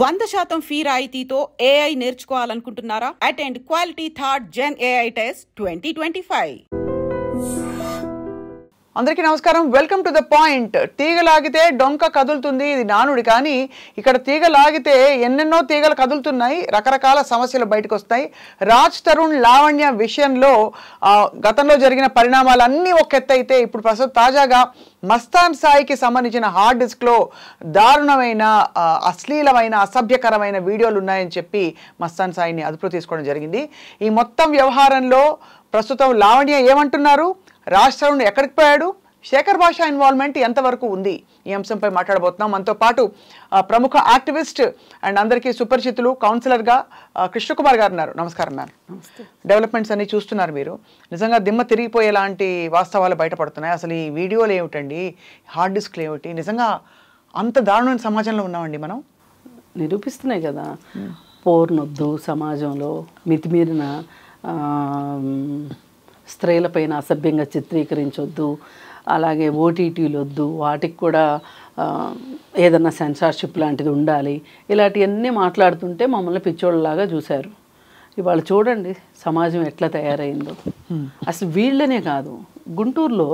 100% fee రాయితీతో AI నేర్చుకోవాలనుకుంటున్నారా? Attend quality third gen AI test 2025. అందరికీ నమస్కారం. Welcome to the point. తీగ లాగితే డొంక కదులుతుంది, ఇది నానుడి. కానీ ఇక్కడ తీగ లాగితే ఎన్నెన్నో తీగలు కదులుతున్నాయి, రకరకాల సమస్యలు బయటకు వస్తాయి. రాజ్ తరుణ్ లావణ్య విషయంలో గతంలో జరిగిన పరిణామాలన్నీ ఒక ఎత్తు అయితే, ఇప్పుడు ప్రస్తుతం తాజాగా మస్తాన్ సాయికి సంబంధించిన హార్డ్ డిస్క్లో దారుణమైన, అశ్లీలమైన, అసభ్యకరమైన వీడియోలు ఉన్నాయని చెప్పి మస్తాన్ సాయిని అదుపులో తీసుకోవడం జరిగింది. ఈ మొత్తం వ్యవహారంలో ప్రస్తుతం లావణ్య ఏమంటున్నారు, రాజ్ తరుణ్ ఎక్కడికి పోయాడు, శేఖర్ భాష ఇన్వాల్వ్మెంట్ ఎంతవరకు ఉంది, ఈ అంశంపై మాట్లాడబోతున్నాం. మనతో పాటు ప్రముఖ యాక్టివిస్ట్ అండ్ అందరికీ సుపరిచితులు, కౌన్సిలర్గా కృష్ణకుమార్ గారు ఉన్నారు. నమస్కారం మ్యామ్. డెవలప్మెంట్స్ అన్ని చూస్తున్నారు మీరు. నిజంగా దిమ్మ తిరిగిపోయేలాంటి వాస్తవాలు బయటపడుతున్నాయి. అసలు ఈ వీడియోలు ఏమిటండి, హార్డ్ డిస్క్లు ఏమిటి, నిజంగా అంత దారుణమైన సమాజంలో ఉన్నామండి మనం. నిరూపిస్తున్నాయి కదా, పోర్నొద్దు, సమాజంలో మితిమీరిన స్త్రీలపైన అసభ్యంగా చిత్రీకరించొద్దు, అలాగే ఓటీటీలు వద్దు, వాటికి కూడా ఏదన్నా సెన్సార్షిప్ లాంటిది ఉండాలి, ఇలాంటివన్నీ మాట్లాడుతుంటే మమ్మల్ని పిచ్చోళ్ళలాగా చూశారు. ఇవాళ చూడండి సమాజం ఎట్లా తయారైందో. అసలు వీళ్ళనే కాదు, గుంటూరులో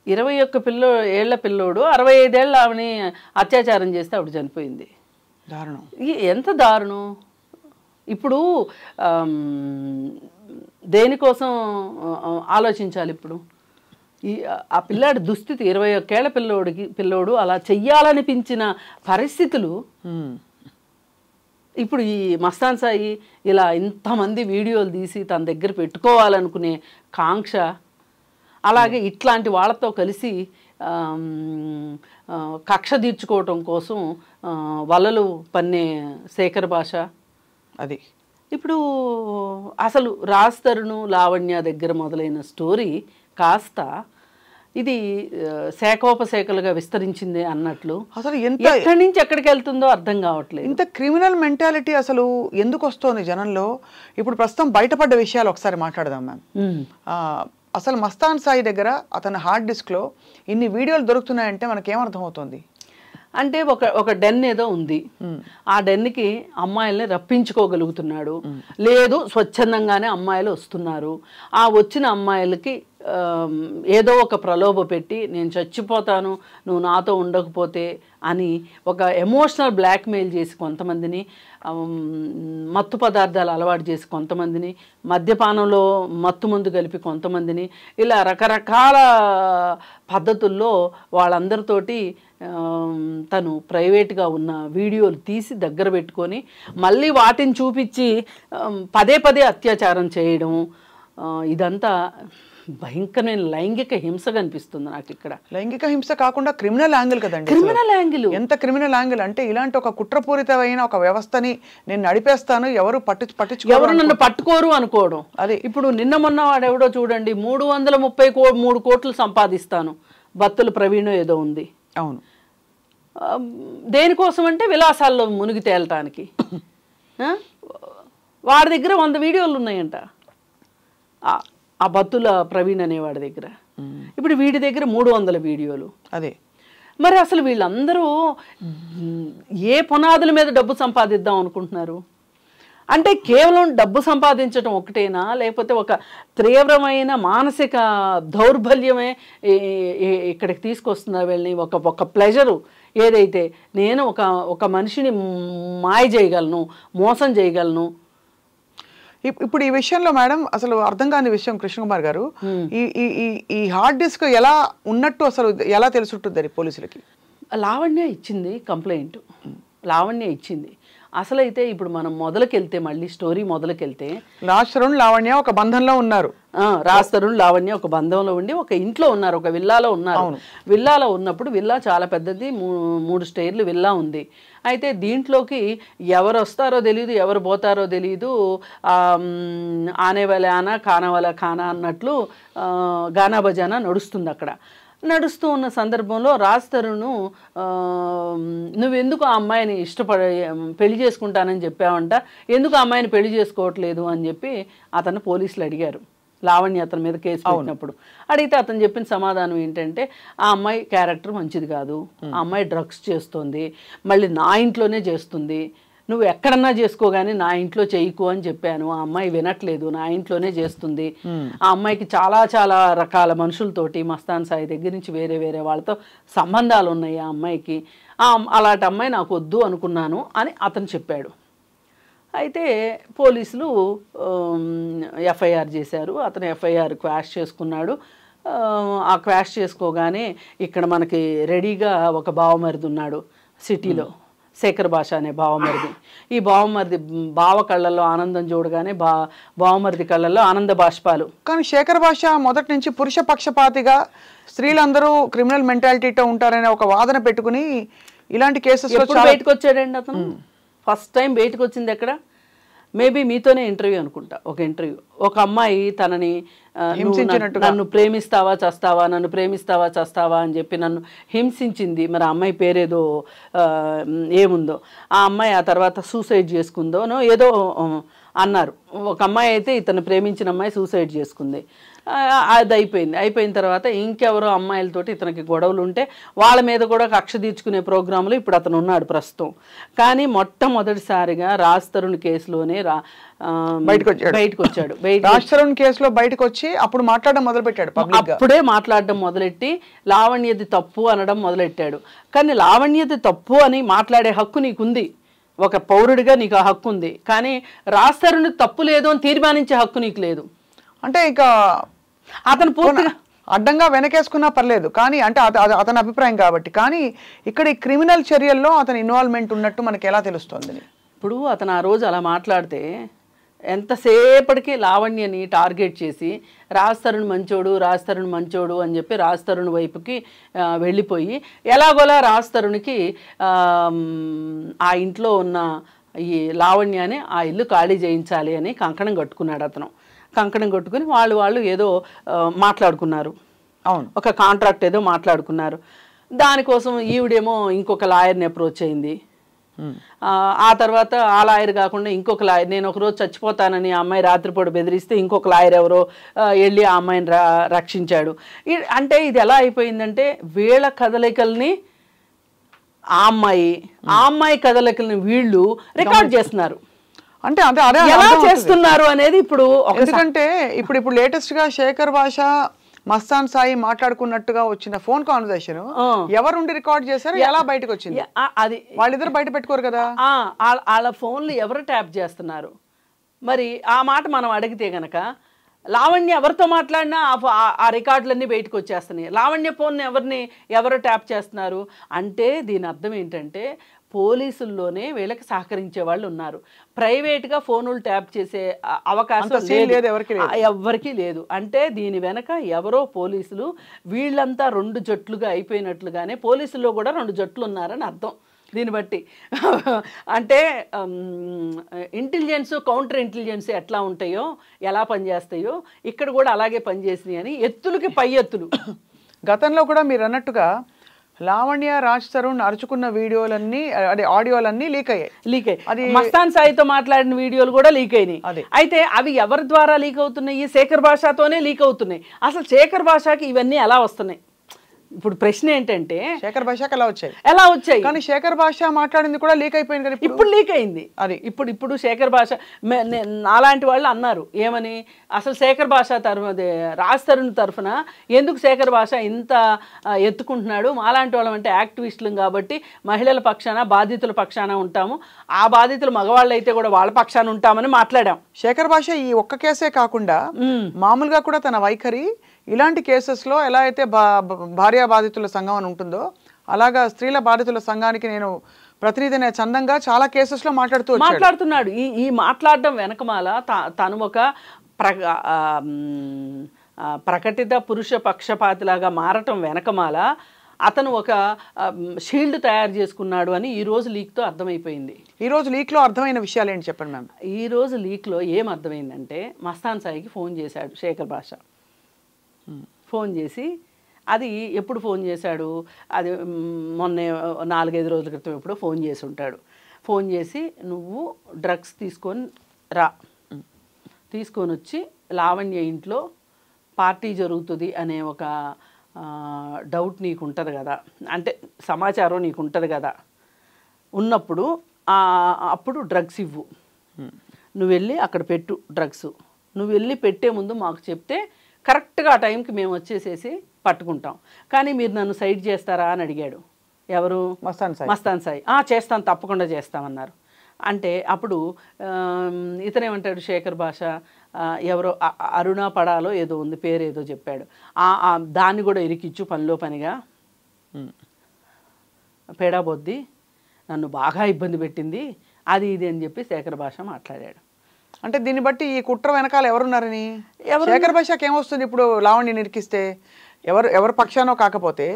21 ఏళ్ల పిల్లోడు 65 ఏళ్ళ ఆవిని అత్యాచారం చేస్తే ఆవిడ చనిపోయింది. దారుణం. ఎంత దారుణం. ఇప్పుడు దేనికోసం ఆలోచించాలి ఇప్పుడు? ఆ పిల్లాడి దుస్థితి, 21 ఏళ్ల పిల్లోడు అలా చెయ్యాలనిపించిన పరిస్థితులు. ఇప్పుడు ఈ మస్తాన్ సాయి ఇలా ఇంతమంది వీడియోలు తీసి తన దగ్గర పెట్టుకోవాలనుకునే కాంక్ష, అలాగే ఇట్లాంటి వాళ్ళతో కలిసి కక్ష తీర్చుకోవటం కోసం వలలు పన్నే శేఖర్ భాష. అది ఇప్పుడు అసలు రాజ్ తరుణ్ లావణ్య దగ్గర మొదలైన స్టోరీ కాస్త ఇది శాఖోపశాఖలుగా విస్తరించింది అన్నట్లు, అసలు ఎక్కడి నుంచి ఎక్కడికి వెళ్తుందో అర్థం కావట్లేదు. ఇంత క్రిమినల్ మెంటాలిటీ అసలు ఎందుకు వస్తుంది జనంలో? ఇప్పుడు ప్రస్తుతం బయటపడ్డ విషయాలు ఒకసారి మాట్లాడదాం మ్యామ్. అసలు మస్తాన్ సాయి దగ్గర అతని హార్డ్ డిస్క్లో ఇన్ని వీడియోలు దొరుకుతున్నాయంటే మనకేమర్థం అవుతుంది అంటే ఒక డెన్ ఏదో ఉంది, ఆ డెన్కి అమ్మాయిల్ని రప్పించుకోగలుగుతున్నాడు. లేదు, స్వచ్ఛందంగానే అమ్మాయిలు వస్తున్నారు. ఆ వచ్చిన అమ్మాయిలకి ఏదో ఒక ప్రలోభ పెట్టి నేను చచ్చిపోతాను నువ్వు నాతో ఉండకపోతే అని ఒక ఎమోషనల్ బ్లాక్మెయిల్ చేసి కొంతమందిని, మత్తు పదార్థాలు అలవాటు చేసి కొంతమందిని, మద్యపానంలో మత్తు మందు కలిపి కొంతమందిని, ఇలా రకరకాల పద్ధతుల్లో వాళ్ళందరితోటి తను ప్రైవేట్గా ఉన్న వీడియోలు తీసి దగ్గర పెట్టుకొని మళ్ళీ వాటిని చూపించి పదే పదే అత్యాచారం చేయడం, ఇదంతా భయంకరమైన లైంగిక హింస కనిపిస్తుంది నాకు ఇక్కడ. లైంగిక హింస కాకుండా క్రిమినల్ యాంగిల్ కదండి. క్రిమినల్ యాంగిల్, ఎంత క్రిమినల్ యాంగిల్ అంటే ఇలాంటి ఒక కుట్రపూరితమైన ఒక వ్యవస్థని నేను నడిపేస్తాను, ఎవరు ఎవరు నన్ను పట్టుకోరు అనుకోవడం. అదే ఇప్పుడు నిన్న మొన్న వాడెవడో చూడండి 333 కోట్లు సంపాదిస్తాను, బత్తుల ప్రవీణ్ ఏదో ఉంది. అవును, దేనికోసం అంటే విలాసాల్లో మునిగి తేలటానికి. వాడి దగ్గర 100 వీడియోలు ఉన్నాయంట, ఆ బత్తుల ప్రవీణ్ అనేవాడి దగ్గర. ఇప్పుడు వీడి దగ్గర 300 వీడియోలు. అదే మరి అసలు వీళ్ళందరూ ఏ పునాదుల మీద డబ్బు సంపాదిద్దాం అనుకుంటున్నారు? అంటే కేవలం డబ్బు సంపాదించడం ఒకటేనా, లేకపోతే ఒక తీవ్రమైన మానసిక దౌర్బల్యమే ఇక్కడికి తీసుకొస్తుందా వీళ్ళని? ఒక ప్లెజరు ఏదైతే, నేను ఒక మనిషిని మాయ చేయగలను, మోసం చేయగలను. ఇప్పుడు ఈ విషయంలో మేడం అసలు అర్థం కాని విషయం కృష్ణకుమార్ గారు, ఈ హార్డ్ డిస్క్ ఎలా ఉన్నట్టు అసలు ఎలా తెలుసుంటుంది పోలీసులకి? లావణ్య ఇచ్చింది కంప్లైంట్, లావణ్య ఇచ్చింది. అసలైతే ఇప్పుడు మనం మొదలుకెళ్తే, మళ్ళీ స్టోరీ మొదలుకెళ్తే, రాజ్ తరుణ్ లావణ్య ఒక బంధంలో ఉన్నారు. రాజ్ తరుణ్ లావణ్య ఒక బంధంలో ఉండి ఒక ఇంట్లో ఉన్నారు, ఒక విల్లాలో ఉన్నారు. విల్లాలో ఉన్నప్పుడు విల్లా చాలా పెద్దది, 3 స్టైర్లు విల్లా ఉంది. అయితే దీంట్లోకి ఎవరు వస్తారో తెలియదు, ఎవరు పోతారో తెలియదు. ఆనేవాలే ఆనా, కానవాలే కానా అన్నట్లు గానా బజానా నడుస్తుంది అక్కడ. నడుస్తూ ఉన్న సందర్భంలో రాజ్ తరుణ్ నువ్వెందుకు ఆ అమ్మాయిని పెళ్లి చేసుకుంటానని చెప్పావంట, ఎందుకు ఆ అమ్మాయిని పెళ్లి చేసుకోవట్లేదు అని చెప్పి అతను పోలీసులు అడిగారు. లావణ్య అతని మీద కేసు పెట్టినప్పుడు. అడిగితే అతను చెప్పిన సమాధానం ఏంటంటే ఆ అమ్మాయి క్యారెక్టర్ మంచిది కాదు, ఆ అమ్మాయి డ్రగ్స్ చేస్తుంది, మళ్ళీ నా ఇంట్లోనే చేస్తుంది, నువ్వు ఎక్కడన్నా చేసుకోగానే నా ఇంట్లో చేయకు అని చెప్పాను, ఆ అమ్మాయి వినట్లేదు, నా ఇంట్లోనే చేస్తుంది, ఆ అమ్మాయికి చాలా చాలా రకాల మనుషులతోటి మస్తాన్ సాయి దగ్గర నుంచి వేరే వేరే వాళ్ళతో సంబంధాలు ఉన్నాయి ఆ అమ్మాయికి, అలాంటి అమ్మాయి నాకు వద్దు అనుకున్నాను అని అతను చెప్పాడు. అయితే పోలీసులు ఎఫ్ఐఆర్ చేశారు. అతను ఎఫ్ఐఆర్ క్వాష్ చేసుకున్నాడు. ఆ క్వాష్ చేసుకోగానే ఇక్కడ మనకి రెడీగా ఒక బావమరిది ఉన్నాడు సిటీలో, శేఖర్ భాష అనే బావమరిది. ఈ బావమరిది బావ కళ్ళల్లో ఆనందం చూడగానే బావమరిది కళ్ళల్లో ఆనంద బాష్పాలు. కానీ శేఖర్ భాష మొదటి నుంచి పురుష పక్షపాతిగా స్త్రీలందరూ క్రిమినల్ మెంటాలిటీతో ఉంటారనే ఒక వాదన పెట్టుకుని ఇలాంటి కేసెస్ బయటకు వచ్చాడండి అతను. ఫస్ట్ టైం బయటకు వచ్చింది ఎక్కడ, మేబీ మీతోనే ఇంటర్వ్యూ అనుకుంటా, ఒక ఇంటర్వ్యూ. ఒక అమ్మాయి తనని నన్ను ప్రేమిస్తావా చస్తావా, నన్ను ప్రేమిస్తావా చస్తావా అని చెప్పి నన్ను హింసించింది. మరి ఆ అమ్మాయి పేరేదో ఏముందో, ఆ అమ్మాయి ఆ తర్వాత సూసైడ్ చేసుకుందో ఏదో అన్నారు. ఒక అమ్మాయి అయితే ఇతను ప్రేమించిన అమ్మాయి సూసైడ్ చేసుకుంది. అది అయిపోయిన తర్వాత ఇంకెవరో అమ్మాయిలతోటి ఇతనికి గొడవలు ఉంటే వాళ్ళ మీద కూడా కక్ష తీర్చుకునే ప్రోగ్రాంలో ఇప్పుడు అతను ఉన్నాడు ప్రస్తుతం. కానీ మొట్టమొదటిసారిగా రాజ్ తరుణ్ కేసులోనే బయటకు వచ్చాడు. రాజ్ తరుణ్ కేసులో బయటకు వచ్చి అప్పుడు మాట్లాడడం మొదలుపెట్టాడు. అప్పుడే మాట్లాడడం మొదలెట్టి లావణ్యది తప్పు అనడం మొదలెట్టాడు. కానీ లావణ్యది తప్పు అని మాట్లాడే హక్కు నీకుంది, ఒక పౌరుడిగా నీకు ఆ హక్కు ఉంది. కానీ రాజ్ తరుణ్ తప్పు లేదు అని తీర్మానించే హక్కు నీకు లేదు. అంటే ఇక అతను పూర్తిగా అడ్డంగా వెనకేసుకున్నా పర్లేదు, కానీ అంటే అతని అభిప్రాయం కాబట్టి. కానీ ఇక్కడ ఈ క్రిమినల్ చర్యల్లో అతని ఇన్వాల్వ్మెంట్ ఉన్నట్టు మనకి ఎలా తెలుస్తుంది? ఇప్పుడు అతను ఆ రోజు అలా మాట్లాడితే ఎంతసేపటికి లావణ్యని టార్గెట్ చేసి రాజ్ తరుణ్ మంచోడు అని చెప్పి రాజ్ తరుణ్ వైపుకి వెళ్ళిపోయి ఎలాగోలా రాజ్ తరుణ్కి ఆ ఇంట్లో ఉన్న ఈ లావణ్యాన్ని ఆ ఇల్లు ఖాళీ చేయించాలి అని కంకణం కట్టుకున్నాడు అతను. కంకణం కట్టుకుని వాళ్ళు ఏదో మాట్లాడుకున్నారు, అవును, ఒక కాంట్రాక్ట్ ఏదో మాట్లాడుకున్నారు. దానికోసం ఈవిడేమో ఇంకొక లాయర్ని అప్రోచ్ అయింది. ఆ తర్వాత ఆ లాయర్ కాకుండా ఇంకొక లాయర్, నేను ఒకరోజు చచ్చిపోతానని ఆ అమ్మాయి రాత్రిపూట బెదిరిస్తే ఇంకొక లాయర్ ఎవరో వెళ్ళి ఆ అమ్మాయిని రక్షించాడు. అంటే ఇది ఎలా అయిపోయిందంటే వీళ్ళ కదలికల్ని ఆ అమ్మాయి కదలికల్ని వీళ్ళు రికార్డ్ చేస్తున్నారు. అంటే అదే ఎలా చేస్తున్నారు అనేది ఇప్పుడు, ఎందుకంటే ఇప్పుడు లేటెస్ట్ గా శేఖర్ భాష మస్తాన్ సాయి మాట్లాడుకున్నట్టుగా వచ్చిన ఫోన్ కాన్వర్సేషన్ ఎవరుండి రికార్డ్ చేశారు, ఎలా బయటకు వచ్చింది? అది వాళ్ళిద్దరు బయట పెట్టుకోరు కదా, వాళ్ళ ఫోన్లు ఎవరు ట్యాప్ చేస్తున్నారు? మరి ఆ మాట మనం అడిగితే గనక లావణ్య ఎవరితో మాట్లాడినా ఆ రికార్డులన్నీ బయటకు వచ్చేస్తున్నాయి. లావణ్య ఫోన్ ఎవరు ట్యాప్ చేస్తున్నారు అంటే దీని అర్థం ఏంటంటే పోలీసుల్లోనే వీళ్ళకి సహకరించే వాళ్ళు ఉన్నారు. ప్రైవేట్గా ఫోనులు ట్యాప్ చేసే అవకాశం ఎవరికి లేదు. అంటే దీని వెనక ఎవరో పోలీసులు, వీళ్ళంతా 2 జట్లుగా అయిపోయినట్లుగానే పోలీసుల్లో కూడా 2 జట్లు ఉన్నారని అర్థం దీన్ని బట్టి. అంటే ఇంటెలిజెన్స్ కౌంటర్ ఇంటెలిజెన్స్ ఎట్లా ఉంటాయో, ఎలా పనిచేస్తాయో ఇక్కడ కూడా అలాగే పనిచేసినాయి అని ఎత్తులకి పై ఎత్తులు. గతంలో కూడా మీరు అన్నట్టుగా లావణ్య రాజ్ తరుణ్ అరుచుకున్న వీడియోలన్నీ అదే ఆడియోలన్నీ లీక్ అయ్యాయి. అది మస్తాన్ సాయితో మాట్లాడిన వీడియోలు కూడా లీక్ అయినాయి. అయితే అవి ఎవరి ద్వారా లీక్ అవుతున్నాయి? శేఖర్ భాషతోనే లీక్ అవుతున్నాయి. అసలు శేఖర్ భాషకి ఇవన్నీ ఎలా వస్తున్నాయి? ఇప్పుడు ప్రశ్న ఏంటంటే శేఖర్ భాషకి ఎలా వచ్చాయి? కానీ శేఖర్ భాష మాట్లాడింది కూడా లీక్ అయిపోయింది కదా, ఇప్పుడు లీక్ అయింది. అది ఇప్పుడు శేఖర్ భాష అలాంటి వాళ్ళు అన్నారు ఏమని, అసలు శేఖర్ భాష రాజ్ తరుణ్ తరఫున ఎందుకు శేఖర్ భాష ఇంత ఎత్తుకుంటున్నాడు? అలాంటి వాళ్ళం అంటే యాక్టివిస్టులు కాబట్టి మహిళల పక్షాన బాధితుల పక్షాన ఉంటాము, ఆ బాధితులు మగవాళ్ళు అయితే కూడా వాళ్ళ పక్షాన ఉంటామని మాట్లాడాం. శేఖర్ భాష ఈ ఒక్క కేసే కాకుండా మామూలుగా కూడా తన వైఖరి ఇలాంటి కేసెస్లో ఎలా అయితే భార్యా బాధితుల సంఘం అని ఉంటుందో అలాగా స్త్రీల బాధితుల సంఘానికి నేను ప్రతినిధినే చందంగా చాలా కేసెస్లో మాట్లాడుతున్నాడు. ఈ మాట్లాడడం వెనకమాల తను ఒక ప్రకటిత పురుష పక్షపాతిలాగా మారటం వెనకమాల అతను ఒక షీల్డ్ తయారు చేసుకున్నాడు అని ఈ రోజు లీక్తో అర్థమైపోయింది. ఈ రోజు లీక్లో అర్థమైన విషయాలు ఏంటి చెప్పండి మ్యామ్? ఈ రోజు లీక్లో ఏం అర్థమైందంటే మస్తాన్ సాయికి ఫోన్ చేశాడు శేఖర్ భాష. ఫోన్ చేసి, అది ఎప్పుడు ఫోన్ చేశాడు? అది మొన్న 4-5 రోజుల క్రితం ఎప్పుడో ఫోన్ చేసి ఉంటాడు. ఫోన్ చేసి నువ్వు డ్రగ్స్ తీసుకొని వచ్చి లావణ్య ఇంట్లో పార్టీ జరుగుతుంది అనే ఒక డౌట్ నీకు ఉంటుంది కదా, అంటే సమాచారం నీకు ఉంటుంది కదా, ఉన్నప్పుడు అప్పుడు డ్రగ్స్ ఇవ్వు, నువ్వు వెళ్ళి అక్కడ పెట్టు డ్రగ్స్, నువ్వు వెళ్ళి పెట్టే ముందు మాకు చెప్తే కరెక్ట్గా ఆ టైంకి మేము వచ్చేసేసి పట్టుకుంటాం, కానీ మీరు నన్ను సైడ్ చేస్తారా అని అడిగాడు. ఎవరు? మస్తాన్ సాయి. చేస్తాను, తప్పకుండా చేస్తామన్నారు. అంటే అప్పుడు ఇతనేమంటాడు, శేఖర్ భాష ఎవరో అరుణ పడాలో ఏదో ఉంది, పేరు ఏదో చెప్పాడు, దాన్ని కూడా ఇరికిచ్చు పనిలో పనిగా, పేడాబొద్ది నన్ను బాగా ఇబ్బంది పెట్టింది అది ఇది అని చెప్పి శేఖర్ భాష మాట్లాడాడు. అంటే దీన్ని బట్టి ఈ కుట్ర వెనకాల ఎవరున్నారని శేఖర్ భాషకి ఏమొస్తుంది? ఇప్పుడు లావణ్య నిరికిస్తే ఎవరు పక్షానో కాకపోతే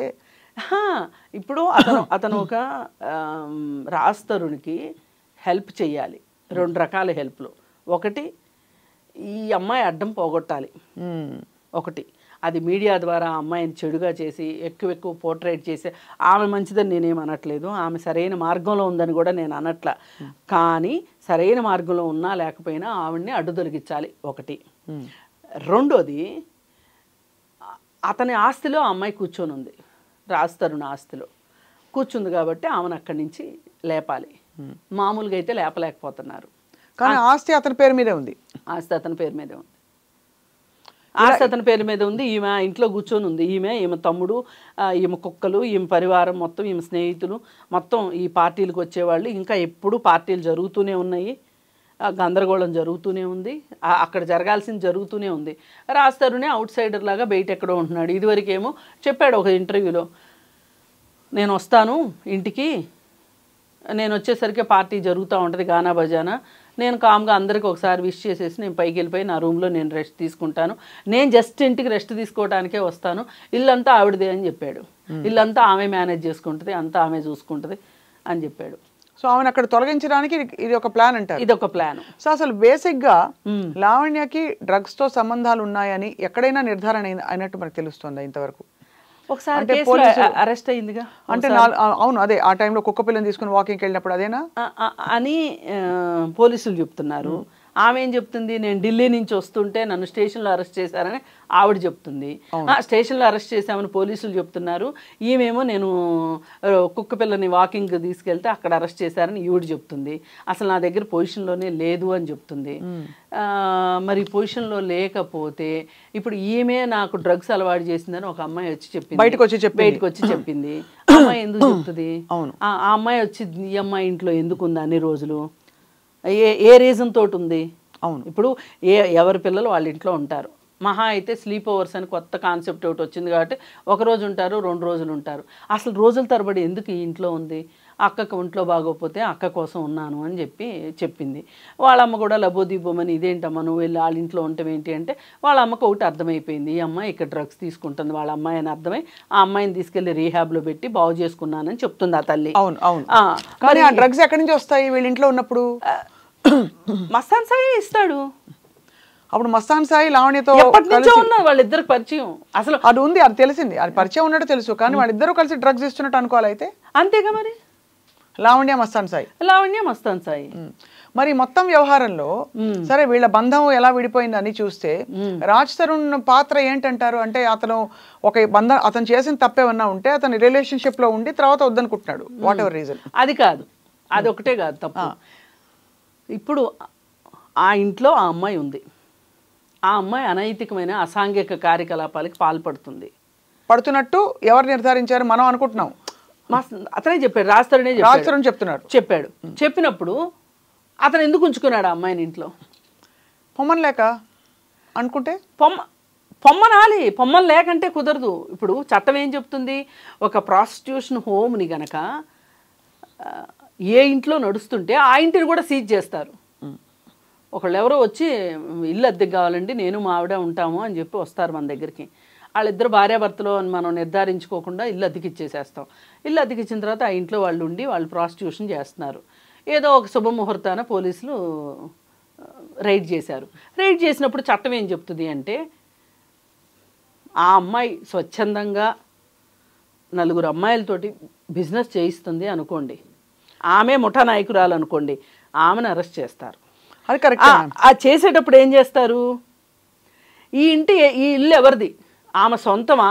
ఇప్పుడు అతను ఒక రాస్తరునికి హెల్ప్ చేయాలి. 2 రకాల హెల్ప్లు. ఒకటి, ఈ అమ్మాయి అడ్డం పోగొట్టాలి. ఒకటి, అది మీడియా ద్వారా ఆ అమ్మాయిని చెడుగా చేసి ఎక్కువ పోర్ట్రేట్ చేసి, ఆమె మంచిదని నేనేం అనట్లేదు, ఆమె సరైన మార్గంలో ఉందని కూడా నేను అనట్లా, కానీ సరైన మార్గంలో ఉన్నా లేకపోయినా ఆవిడ్ని అడ్డు తొలగించాలి ఒకటి. రెండోది, అతని ఆస్తిలో ఆ అమ్మాయి కూర్చొని ఉంది, రాస్తరుణ ఆస్తిలో కూర్చుంది కాబట్టి ఆమెను అక్కడి నుంచి లేపాలి. మామూలుగా అయితే లేపలేకపోతున్నారు. కానీ ఆస్తి అతని పేరు మీదే ఉంది. ఆస్తి అతని పేరు మీదే ఉంది. అతని పేరు మీద ఉంది. ఈమె ఇంట్లో కూర్చొని ఉంది. ఈమె తమ్ముడు, ఈమె కుక్కలు, ఈమె పరివారం మొత్తం, ఈమె స్నేహితులు మొత్తం ఈ పార్టీలకు వచ్చేవాళ్ళు. ఇంకా ఎప్పుడు పార్టీలు జరుగుతూనే ఉన్నాయి, గందరగోళం జరుగుతూనే ఉంది, అక్కడ జరగాల్సింది జరుగుతూనే ఉంది. రాస్తరునే అవుట్ సైడర్ లాగా బయట ఎక్కడో ఉంటున్నాడు. ఇదివరకేమో చెప్పాడు ఒక ఇంటర్వ్యూలో, నేను వస్తాను ఇంటికి, నేను వచ్చేసరికి పార్టీ జరుగుతూ ఉంటుంది గానా బజానా, నేను కామ్గా అందరికి ఒకసారి విష్ చేసేసి నేను పైకి వెళ్ళిపోయి నా రూమ్లో నేను రెస్ట్ తీసుకుంటాను, నేను జస్ట్ ఇంటికి రెస్ట్ తీసుకోవడానికే వస్తాను, ఇల్లంతా ఆవిడదే అని చెప్పాడు. ఇల్లంతా ఆమె మేనేజ్ చేసుకుంటుంది, అంతా ఆమె చూసుకుంటుంది అని చెప్పాడు. సో ఆమెను అక్కడ తొలగించడానికి ఇది ఒక ప్లాన్ అంటారు. ఇది ఒక ప్లాన్. సో అసలు బేసిక్గా లావణ్యకి డ్రగ్స్తో సంబంధాలు ఉన్నాయని ఎక్కడైనా నిర్ధారణ అయినట్టు మనకు తెలుస్తుందా ఇంతవరకు? ఒకసారి అరెస్ట్ అయిందిగా, అంటే అవును, అదే ఆ టైంలో కుక్క పిల్లని తీసుకుని వాకింగ్కి వెళ్ళినప్పుడు అదేనా అని పోలీసులు చెప్తున్నారు. ఆమె ఏం చెప్తుంది, నేను ఢిల్లీ నుంచి వస్తుంటే నన్ను స్టేషన్లో అరెస్ట్ చేశారని ఆవిడ చెప్తుంది. స్టేషన్లో అరెస్ట్ చేశామని పోలీసులు చెప్తున్నారు. ఈమెమో నేను కుక్క పిల్లని వాకింగ్ తీసుకెళ్తే అక్కడ అరెస్ట్ చేశారని ఈవిడ చెప్తుంది. అసలు నా దగ్గర పొజిషన్లోనే లేదు అని చెప్తుంది. మరి పొజిషన్లో లేకపోతే ఇప్పుడు ఈమె నాకు డ్రగ్స్ అలవాటు చేసిందని ఒక అమ్మాయి వచ్చి చెప్పింది, బయటకు వచ్చి చెప్పింది. అమ్మాయి ఎందుకు చెప్తుంది? ఆ అమ్మాయి వచ్చి ఈ అమ్మాయి ఇంట్లో ఎందుకు ఉంది అన్ని రోజులు, ఏ రీజన్ తోటి ఉంది? అవును, ఇప్పుడు ఎవరి పిల్లలు వాళ్ళ ఇంట్లో ఉంటారు. మహా అయితే స్లీప్ ఓవర్స్ అని కొత్త కాన్సెప్ట్ ఒకటి వచ్చింది కాబట్టి 1 రోజు ఉంటారు, 2 రోజులు ఉంటారు. అసలు రోజుల తరబడి ఎందుకు ఈ ఇంట్లో ఉంది? అక్కకు ఒంట్లో బాగోకపోతే అక్క కోసం ఉన్నాను అని చెప్పింది. వాళ్ళ అమ్మ కూడా లబోదీబోమని, ఇదేంటమ్మా నువ్వు వెళ్ళి వాళ్ళ ఇంట్లో ఉంటాం ఏంటి అంటే, వాళ్ళ అమ్మకు ఒకటి అర్థమైపోయింది, ఈ అమ్మాయి ఇక్కడ డ్రగ్స్ తీసుకుంటుంది వాళ్ళ అమ్మాయి అని అర్థమై ఆ అమ్మాయిని తీసుకెళ్లి రీహాబ్లో పెట్టి బాగు చేసుకున్నానని చెప్తుంది ఆ తల్లి. అవును అవును. కానీ ఆ డ్రగ్స్ ఎక్కడి నుంచి వస్తాయి వీళ్ళ ఇంట్లో ఉన్నప్పుడు? మస్తాన్ సాయి ఇస్తాడు. అప్పుడు మస్తాన్ సాయి లావణ్యతో ఉన్నారు, వాళ్ళిద్దరికి పరిచయం అసలు అది ఉంది, అది తెలిసింది, అది పరిచయం ఉన్నట్టు తెలుసు. కానీ వాళ్ళిద్దరూ కలిసి డ్రగ్స్ ఇస్తున్నట్టు అనుకోవాలి అయితే. అంతేగా మరి, లావణ్య మస్తాన్ సాయి. మరి మొత్తం వ్యవహారంలో సరే వీళ్ళ బంధం ఎలా విడిపోయింది అని చూస్తే రాజ్ తరుణ్ పాత్ర ఏంటంటారు? అంటే అతను ఒక బంధం, అతను చేసిన తప్పేమన్నా ఉంటే అతను రిలేషన్షిప్ లో ఉండి తర్వాత వద్దనుకుంటున్నాడు, వాట్ ఎవర్ రీజన్. అది కాదు, అది ఒకటే కాదు తప్పు. ఇప్పుడు ఆ ఇంట్లో ఆ అమ్మాయి ఉంది, ఆ అమ్మాయి అనైతికమైన అసాంఘిక కార్యకలాపాలకి పడుతున్నట్టు ఎవరు నిర్ధారించారు? మనం అనుకుంటున్నాం. అతనే చెప్పాడు, రాజ్ తరుణ్ చెప్పాడు. చెప్పినప్పుడు అతను ఎందుకు ఉంచుకున్నాడు ఆ అమ్మాయిని ఇంట్లో? పొమ్మనలేక అనుకుంటే పొమ్మనాలి, పొమ్మని లేకంటే కుదరదు. ఇప్పుడు చట్టం ఏం చెప్తుంది, ఒక ప్రాస్టిట్యూషన్ హోమ్ని గనక ఏ ఇంట్లో నడుస్తుంటే ఆ ఇంటిని కూడా సీజ్ చేస్తారు. ఒకళ్ళు ఎవరో వచ్చి ఇల్లు అద్దెకి కావాలండి, నేను మా ఆవిడ ఉంటాము అని చెప్పి వస్తారు మన దగ్గరికి. వాళ్ళిద్దరు భార్యాభర్తలు అని మనం నిర్ధారించుకోకుండా ఇల్లు అద్దెకిచ్చేసేస్తాం. ఇల్లు అద్దెకిచ్చిన తర్వాత ఆ ఇంట్లో వాళ్ళు ఉండి వాళ్ళు ప్రాస్టిట్యూషన్ చేస్తున్నారు. ఏదో ఒక శుభముహూర్తాన పోలీసులు రైడ్ చేశారు. రైడ్ చేసినప్పుడు చట్టం ఏం చెప్తుంది అంటే, ఆ అమ్మాయి స్వచ్ఛందంగా 4 అమ్మాయిలతోటి బిజినెస్ చేయిస్తుంది అనుకోండి, ఆమె ముఠా నాయకురాలు అనుకోండి, ఆమెను అరెస్ట్ చేస్తారు. అది కరెక్ట్. ఆ చేసేటప్పుడు ఏం చేస్తారు, ఈ ఇల్లు ఎవరిది? ఆమె సొంతమా,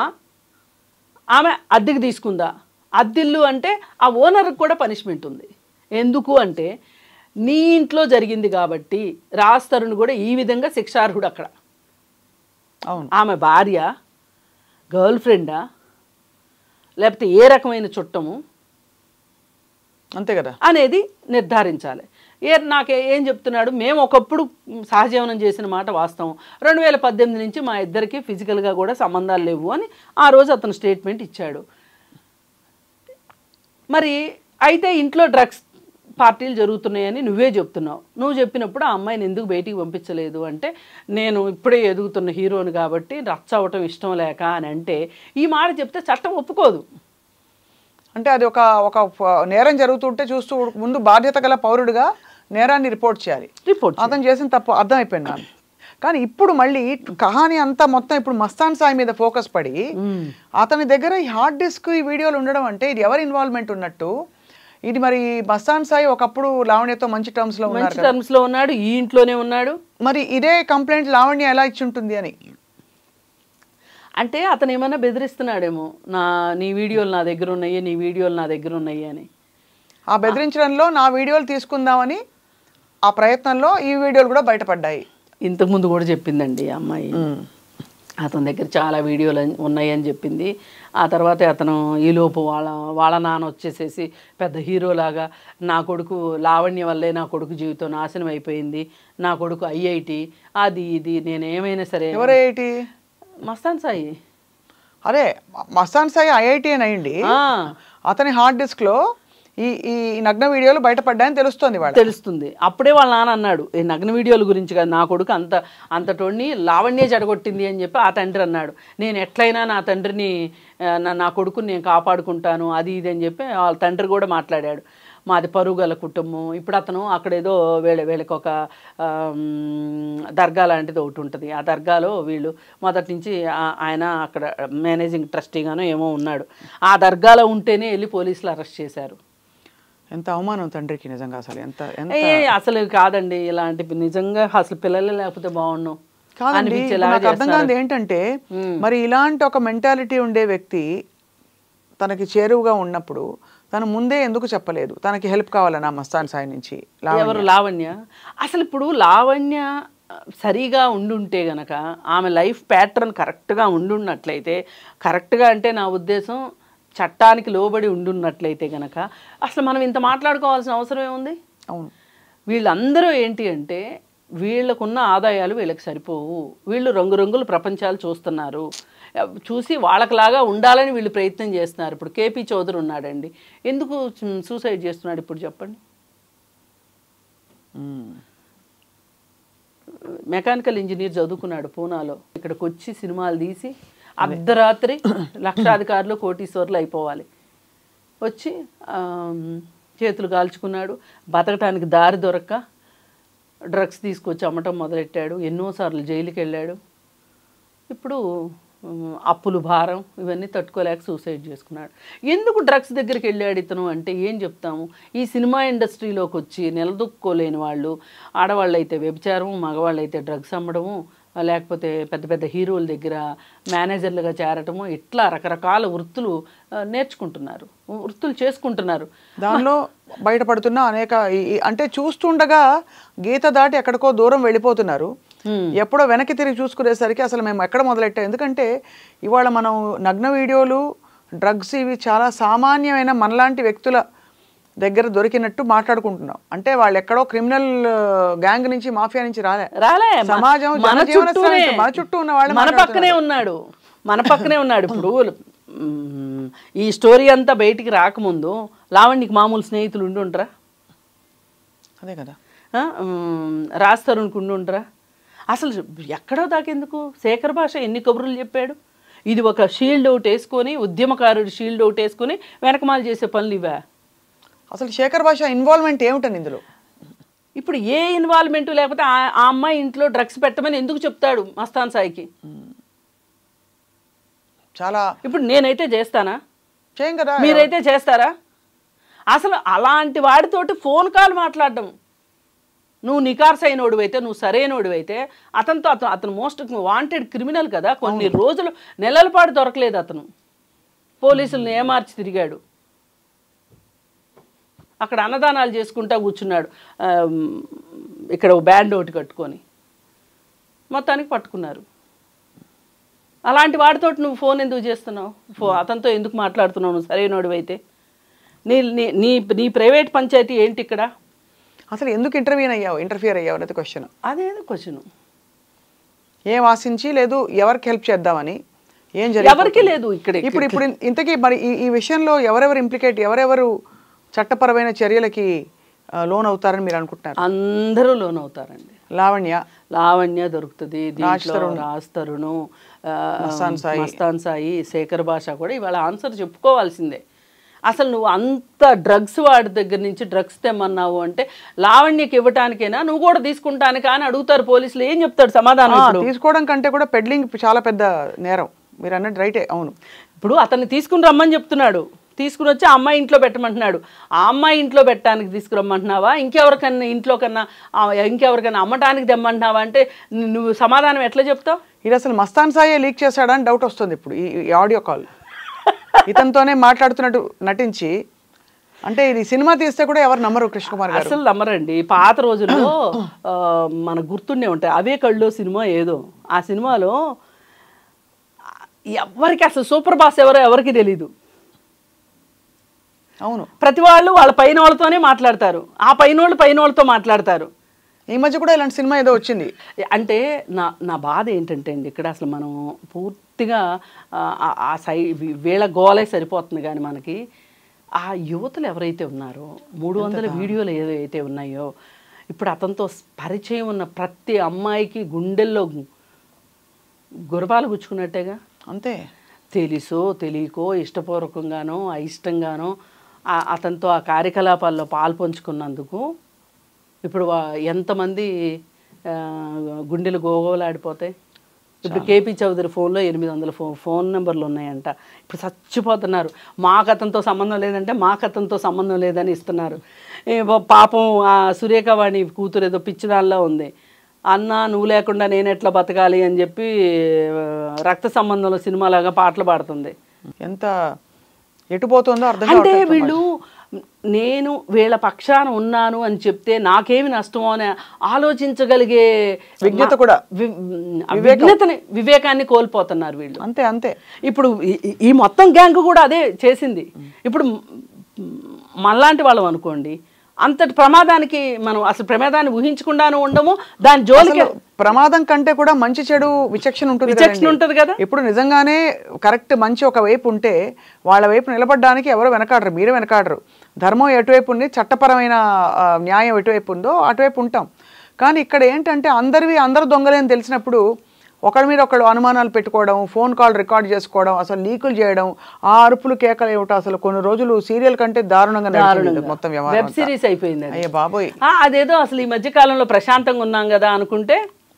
ఆమె అద్దెకి తీసుకుందా? అద్దిల్లు అంటే ఆ ఓనర్కి కూడా పనిష్మెంట్ ఉంది. ఎందుకు అంటే నీ ఇంట్లో జరిగింది కాబట్టి రాజ్ తరుణ్ కూడా ఈ విధంగా శిక్షార్హుడు అక్కడ. అవును. ఆమె భార్య, గర్ల్ ఫ్రెండా, లేకపోతే ఏ రకమైన చుట్టము అంతే కదా అనేది నిర్ధారించాలి. ఏం చెప్తున్నాడు, మేము ఒకప్పుడు సహజీవనం చేసిన మాట వాస్తవం, 2018 నుంచి మా ఇద్దరికి ఫిజికల్గా కూడా సంబంధాలు లేవు అని ఆ రోజు అతను స్టేట్మెంట్ ఇచ్చాడు. మరి అయితే ఇంట్లో డ్రగ్స్ పార్టీలు జరుగుతున్నాయని నువ్వే చెప్తున్నావు. నువ్వు చెప్పినప్పుడు ఆ అమ్మాయిని ఎందుకు బయటికి పంపించలేదు అంటే, నేను ఇప్పుడే ఎదుగుతున్న హీరోని కాబట్టి రచ్చ అవ్వటం ఇష్టం లేక అని అంటే, ఈ మాట చెప్తే చట్టం ఒప్పుకోదు. అంటే అది ఒక నేరం జరుగుతుంటే చూస్తూ ముందు బాధ్యత గల పౌరుడిగా నేరాన్ని రిపోర్ట్ చేయాలి. అతను చేసిన తప్పు అర్థమైపోయింది నాకు. కానీ ఇప్పుడు మళ్ళీ కహాని అంతా మొత్తం ఇప్పుడు మస్తాన్ సాయి మీద ఫోకస్ పడి అతని దగ్గర ఈ హార్డ్ డిస్క్ ఈ వీడియోలు ఉండడం అంటే ఇది ఎవరి ఇన్వాల్వ్మెంట్ ఉన్నట్టు? ఇది మరి మస్తాన్ సాయి ఒకప్పుడు లావణ్యతో మంచి టర్మ్స్ లో ఉన్నాడు, ఈ ఇంట్లోనే ఉన్నాడు. మరి ఇదే కంప్లైంట్ లావణ్య ఎలా ఇచ్చి ఉంటుంది అని అంటే అతను ఏమన్నా బెదిరిస్తున్నాడేమో, నీ వీడియోలు నా దగ్గర ఉన్నాయి, నీ వీడియోలు నా దగ్గర ఉన్నాయి అని. ఆ బెదిరించడంలో నా వీడియోలు తీసుకుందామని ఆ ప్రయత్నంలో ఈ వీడియోలు కూడా బయటపడ్డాయి. ఇంతకుముందు కూడా చెప్పిందండి అమ్మాయి, అతని దగ్గర చాలా వీడియోలు ఉన్నాయని చెప్పింది. ఆ తర్వాత అతను ఈలోపు వాళ్ళ నాన్న వచ్చేసేసి పెద్ద హీరోలాగా, నా కొడుకు లావణ్య వల్లే నా కొడుకు జీవితం నాశనం అయిపోయింది, నా కొడుకు ఐఐటి అది ఇది, నేను ఏమైనా సరే. ఎవరు ఐఐటి? మస్తాన్ సాయి. అరే మస్తాన్ సాయి ఐఐటి అని అయ్యండి, అతని హార్డ్ డిస్క్ లో ఈ నగ్న వీడియోలు బయటపడ్డాయని తెలుస్తుంది. అప్పుడే వాళ్ళ నాన్న అన్నాడు, ఈ నగ్న వీడియోల గురించి కాదు, నా కొడుకు అంతటోడిని లావణ్యే చెడగొట్టింది అని చెప్పి ఆ తండ్రి అన్నాడు. నేను ఎట్లయినా నా తండ్రిని నా కొడుకుని నేను కాపాడుకుంటాను అది ఇది అని చెప్పి వాళ్ళ తండ్రి కూడా మాట్లాడాడు. మాది పరుగల కుటుంబం. ఇప్పుడు అతను అక్కడేదో వీళ్ళకి ఒక దర్గా లాంటిది ఒకటి ఉంటుంది. ఆ దర్గాలో వీళ్ళు మొదటి నుంచి ఆయన అక్కడ మేనేజింగ్ ట్రస్టీగానో ఏమో ఉన్నాడు. ఆ దర్గాలో ఉంటేనే వెళ్ళి పోలీసులు అరెస్ట్ చేశారు. ఎంత అవమానం తండ్రికి నిజంగా. అసలు కాదండి ఇలాంటి, నిజంగా అసలు పిల్లలే లేకపోతే బాగున్నాం. నాకు అర్థం కాదు ఏంటంటే, మరి ఇలాంటి ఒక మెంటాలిటీ ఉండే వ్యక్తి తనకి చేరువుగా ఉన్నప్పుడు తను ముందే ఎందుకు చెప్పలేదు? తనకి హెల్ప్ కావాలన్నా మస్తాన్ సాయి నుంచి? ఎవరు? లావణ్య. అసలు ఇప్పుడు లావణ్య సరిగా ఉండుంటే గనక, ఆమె లైఫ్ ప్యాటర్న్ కరెక్ట్గా ఉండున్నట్లయితే, కరెక్ట్గా అంటే నా ఉద్దేశం చట్టానికి లోబడి ఉండున్నట్లయితే గనక అసలు మనం ఇంత మాట్లాడుకోవాల్సిన అవసరం ఏముంది? అవును. వీళ్ళందరూ ఏంటి అంటే, వీళ్ళకున్న ఆదాయాలు వీళ్ళకి సరిపోవు, వీళ్ళు రంగురంగుల ప్రపంచాలు చూస్తున్నారు, చూసి వాళ్ళకిలాగా ఉండాలని వీళ్ళు ప్రయత్నం చేస్తున్నారు. ఇప్పుడు కేపీ చౌదరి ఉన్నాడండి, ఎందుకు సూసైడ్ చేస్తున్నాడు ఇప్పుడు చెప్పండి? మెకానికల్ ఇంజనీర్ చదువుకున్నాడు పూనాలో, ఇక్కడికి వచ్చి సినిమాలు తీసి అర్ధరాత్రి లక్షాధికారులు కోటీశ్వర్లు అయిపోవాలి, వచ్చి చేతులు కాల్చుకున్నాడు. బతకటానికి దారి దొరక్క డ్రగ్స్ తీసుకొచ్చి అమ్మటం మొదలెట్టాడు. ఎన్నోసార్లు జైలుకి వెళ్ళాడు. ఇప్పుడు అప్పులు భారం ఇవన్నీ తట్టుకోలేక సూసైడ్ చేసుకున్నాడు. ఎందుకు డ్రగ్స్ దగ్గరికి వెళ్ళాడు ఇతను అంటే ఏం చెప్తాము? ఈ సినిమా ఇండస్ట్రీలోకి వచ్చి నిలదొక్కుకోలేని వాళ్ళు, ఆడవాళ్ళు అయితే వ్యభిచారం, మగవాళ్ళు అయితే డ్రగ్స్ అమ్మడము, లేకపోతే పెద్ద పెద్ద హీరోల దగ్గర మేనేజర్లుగా చేరటము, ఇట్లా రకరకాల వృత్తులు నేర్చుకుంటున్నారు, వృత్తులు చేసుకుంటున్నారు. దానిలో బయటపడుతున్న అనేక అంటే చూస్తుండగా గీత దాటి ఎక్కడికో దూరం వెళ్ళిపోతున్నారు. ఎప్పుడో వెనక్కి తిరిగి చూసుకునేసరికి అసలు మేము ఎక్కడ మొదలెట్టాం? ఎందుకంటే ఇవాళ మనం నగ్న వీడియోలు, డ్రగ్స్ ఇవి చాలా సామాన్యమైన మనలాంటి వ్యక్తుల దగ్గర దొరికినట్టు మాట్లాడుకుంటున్నాం. అంటే వాళ్ళు ఎక్కడో క్రిమినల్ గ్యాంగ్ నుంచి, మాఫియా నుంచి రాలే. సమాజం మన చుట్టూ ఉన్న వాళ్ళు, మన పక్కనే ఉన్నాడు. ఇప్పుడు ఈ స్టోరీ అంతా బయటికి రాకముందు లావణ్యకి మామూలు స్నేహితులు ఉండుంటారా? అదే కదా. రాజ్ తరుణ్కి ఉండుంటారా? అసలు ఎక్కడో దాకెందుకు? శేఖర్ భాష ఎన్ని కబుర్లు చెప్పాడు. ఇది ఒక షీల్డ్ అవుట్ వేసుకొని, ఉద్యమకారుడు షీల్డ్ అవుట్ వేసుకొని వెనకమాలు చేసే పనులు ఇవా? అసలు శేఖర్ భాష ఇన్వాల్వ్మెంట్ ఏమిటని ఇందులో? ఇప్పుడు ఏ ఇన్వాల్వ్మెంట్ లేకపోతే ఆ అమ్మాయి ఇంట్లో డ్రగ్స్ పెట్టమని ఎందుకు చెప్తాడు మస్తాన్ సాయికి? చాలా. ఇప్పుడు నేనైతే చేస్తానా? చేయం కదా. మీరైతే చేస్తారా? అసలు అలాంటి వాడితోటి ఫోన్ కాల్ మాట్లాడడం నువ్వు నికార్సైనోడు అయితే, నువ్వు సరైనోడు అయితే, అతను మోస్ట్ వాంటెడ్ క్రిమినల్ కదా. కొన్ని రోజులు నెలల పాటు దొరకలేదు అతను, పోలీసులను ఏమార్చి తిరిగాడు, అక్కడ అన్నదానాలు చేసుకుంటా కూర్చున్నాడు, ఇక్కడ బ్యాండ్ ఒకటి కట్టుకొని, మొత్తానికి పట్టుకున్నారు. అలాంటి వాడితో నువ్వు ఫోన్ ఎందుకు చేస్తున్నావు, అతనితో ఎందుకు మాట్లాడుతున్నావు నువ్వు సరైనోడు అయితే? నీ ప్రైవేట్ పంచాయతీ ఏంటి ఇక్కడ? అసలు ఎందుకు ఇంటర్ఫియర్ అయ్యావు అనేది క్వశ్చన్. అదేదో క్వశ్చన్. ఏం ఆశించి లేదు, ఎవరికి హెల్ప్ చేద్దామని, ఏం జరిగింది ఎవరికి లేదు ఇక్కడ. ఇప్పుడు ఇంతకీ మరి ఈ విషయంలో ఎవరెవరు ఇంప్లికేట్, ఎవరెవరు చట్టపరమైన చర్యలకి లోన్ అవుతారని మీరు అనుకుంటున్నారు? అందరూ లోన్ అవుతారండి. లావణ్య దొరుకుతుంది, రాజ్ తరుణ్, మస్తాన్ సాయి, శేఖర్ భాష కూడా ఇవాళ ఆన్సర్ చెప్పుకోవాల్సిందే. అసలు నువ్వు అంత డ్రగ్స్ వాడి దగ్గర నుంచి డ్రగ్స్ తెమ్మన్నావు అంటే లావణ్యకి ఇవ్వటానికైనా, నువ్వు కూడా తీసుకుంటానికా అని అడుగుతారు పోలీసులు. ఏం చెప్తాడు సమాధానం? తీసుకోవడం కంటే కూడా పెడ్లింగ్ చాలా పెద్ద నేరం, మీరు అన్నట్టు రైటే. అవును, ఇప్పుడు అతన్ని తీసుకుని రమ్మని చెప్తున్నాడు, తీసుకుని వచ్చి ఆ అమ్మాయి ఇంట్లో పెట్టమంటున్నాడు. ఆ అమ్మాయి ఇంట్లో పెట్టడానికి తీసుకురమ్మంటున్నావా, ఇంకెవరికైనా అమ్మటానికి తెమ్మంటున్నావా అంటే నువ్వు సమాధానం ఎట్లా చెప్తావు? ఇది అసలు మస్తాన్ సాయే లీక్ చేశాడని డౌట్ వస్తుంది ఇప్పుడు ఈ ఆడియో కాల్. ఇతనితోనే మాట్లాడుతున్నట్టు నటించి, అంటే ఇది సినిమా తీస్తే కూడా ఎవరు నమ్మరు కృష్ణకుమార్ గారు. అసలు నమ్మరండి. పాత రోజుల్లో మనకు గుర్తుండే ఉంటాయి, అవే కళ్ళు సినిమా ఏదో, ఆ సినిమాలో ఎవరికి అసలు సూపర్ బాస్ ఎవరికి తెలీదు. అవును, ప్రతి వాళ్ళు వాళ్ళ పైన వాళ్ళతోనే మాట్లాడతారు, ఆ పైన వాళ్ళతో మాట్లాడతారు. ఈ మధ్య కూడా ఇలాంటి సినిమా ఏదో వచ్చింది. అంటే నా బాధ ఏంటంటే అండి, ఇక్కడ అసలు మనం పూర్తిగా ఆ వీళ్ళ గోలే సరిపోతుంది కానీ మనకి ఆ యువతలు ఎవరైతే ఉన్నారో 300 వీడియోలు ఏదైతే ఉన్నాయో, ఇప్పుడు అతనితో పరిచయం ఉన్న ప్రతి అమ్మాయికి గుండెల్లో గురపాలు గుచ్చుకున్నట్టేగా. అంతే, తెలుసో తెలియకో, ఇష్టపూర్వకంగానో అయిష్టంగానో అతనితో ఆ కార్యకలాపాల్లో పాల్పంచుకున్నందుకు ఇప్పుడు ఎంతమంది గుండెలు గోగోలాడిపోతాయి. ఇప్పుడు కేపీ చౌదరి ఫోన్లో 800 ఫోన్ నెంబర్లు ఉన్నాయంట. ఇప్పుడు చచ్చిపోతున్నారు, మాకు అతనితో సంబంధం లేదంటే మాకు అతనితో సంబంధం లేదని ఇస్తున్నారు. పాపం ఆ సురేఖవాణి కూతురు ఏదో పిచ్చిదానిలా ఉంది, అన్న నువ్వు లేకుండా నేను ఎట్లా బతకాలి అని చెప్పి రక్త సంబంధంలో సినిమాలాగా పాటలు పాడుతుంది. ఎంత ఎటుపోతుందో అర్థం. అంటే వీళ్ళు నేను వీళ్ళ పక్షాన ఉన్నాను అని చెప్తే నాకేమి నష్టమో అని ఆలోచించగలిగే విజ్ఞత కూడా, వివేకాన్ని కోల్పోతున్నారు వీళ్ళు. అంతే. ఇప్పుడు ఈ మొత్తం గ్యాంగ్ కూడా అదే చేసింది. ఇప్పుడు మనలాంటి వాళ్ళం అనుకోండి, అంతటి ప్రమాదానికి మనం అసలు ప్రమాదాన్ని ఊహించకుండాను ఉండము. దాని జోలికి ప్రమాదం కంటే కూడా మంచి చెడు విచక్షణ ఉంటుంది కదా. ఇప్పుడు నిజంగానే కరెక్ట్ మంచి ఒక వైపు ఉంటే వాళ్ళ వైపు నిలబడడానికి ఎవరు వెనకాడరు, మీరే వెనకాడరు. ధర్మం ఎటువైపు ఉంది, చట్టపరమైన న్యాయం ఎటువైపు ఉందో అటువైపు ఉంటాం. కానీ ఇక్కడ ఏంటంటే అందరూ దొంగలే అని తెలిసినప్పుడు ఒకరి మీద ఒకళ్ళు అనుమానాలు పెట్టుకోవడం, ఫోన్ కాల్ రికార్డ్ చేసుకోవడం, అసలు లీకులు చేయడం, ఆ అరుపులు కేకలు ఏమిటో అసలు కొన్ని రోజులు సీరియల్ కంటే దారుణంగా మొత్తం వెబ్ సిరీస్ అయిపోయింది. అయ్యే బాబోయ్, అదేదో అసలు ఈ మధ్య కాలంలో ప్రశాంతంగా ఉన్నాం కదా అనుకుంటే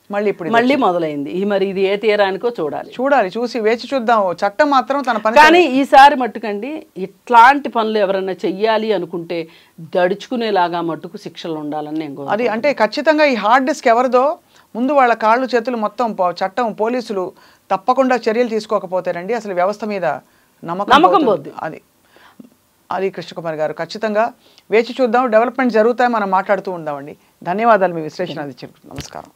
మళ్ళీ మొదలైంది. మరి ఇది ఏ తీరానికో చూసి వేచి చూద్దాం. చట్టం మాత్రం తన పని. కానీ ఈసారి మట్టుకండి ఇట్లాంటి పనులు ఎవరైనా చెయ్యాలి అనుకుంటే దడుచుకునేలాగా మట్టుకు శిక్షలు ఉండాలని నేను అది అంటే ఖచ్చితంగా ఈ హార్డ్ డిస్క్ ఎవరిదో ముందు వాళ్ళ కాళ్ళు చేతులు మొత్తం చట్టం పోలీసులు తప్పకుండా చర్యలు తీసుకోకపోతేనండి అసలు వ్యవస్థ మీద నమ్మకం పోద్ది. అది కృష్ణకుమార్ గారు ఖచ్చితంగా వేచి చూద్దాం. డెవలప్మెంట్ జరుగుతాయి, మనం మాట్లాడుతూ ఉందామండి. ధన్యవాదాలు మీ విశ్లేషణ అది చెప్పు. నమస్కారం.